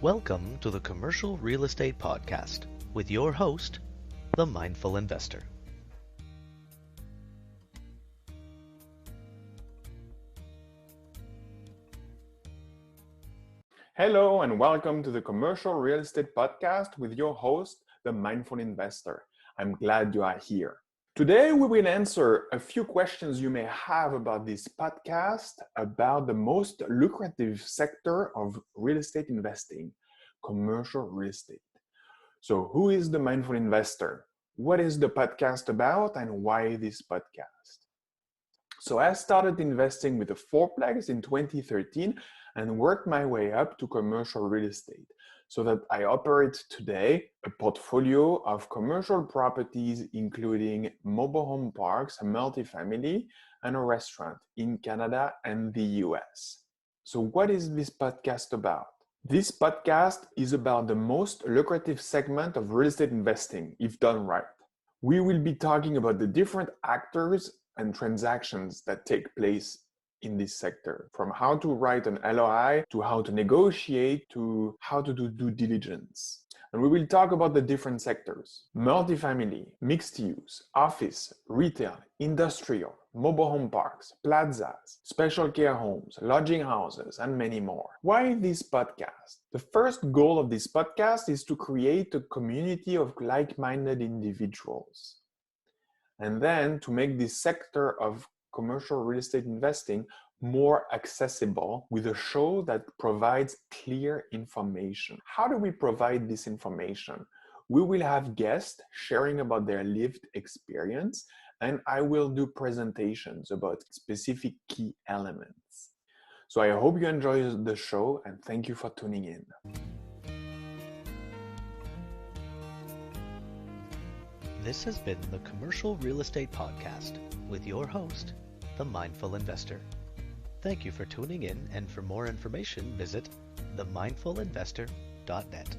Welcome to the Commercial Real Estate Podcast with your host, The Mindful Investor. Hello and welcome to the Commercial Real Estate Podcast with your host, The Mindful Investor. I'm glad you are here. Today we will answer a few questions you may have about this podcast about the most lucrative sector of real estate investing, commercial real estate. So who is the Mindful Investor? What is the podcast about and why this podcast? So I started investing with the fourplex in 2013 and worked my way up to commercial real estate so that I operate today a portfolio of commercial properties including mobile home parks, a multifamily, and a restaurant in Canada and the US. So what is this podcast about? This podcast is about the most lucrative segment of real estate investing if done right. We will be talking about the different actors and transactions that take place in this sector, from how to write an LOI to how to negotiate to how to do due diligence. And we will talk about the different sectors: multifamily, mixed use, office, retail, industrial, mobile home parks, plazas, special care homes, lodging houses, and many more. Why this podcast? The first goal of this podcast is to create a community of like-minded individuals, and then to make this sector of commercial real estate investing more accessible with a show that provides clear information. How do we provide this information? We will have guests sharing about their lived experience, and I will do presentations about specific key elements. So I hope you enjoy the show and thank you for tuning in. This has been the Commercial Real Estate Podcast with your host, The Mindful Investor. Thank you for tuning in, and for more information, visit themindfulinvestor.net.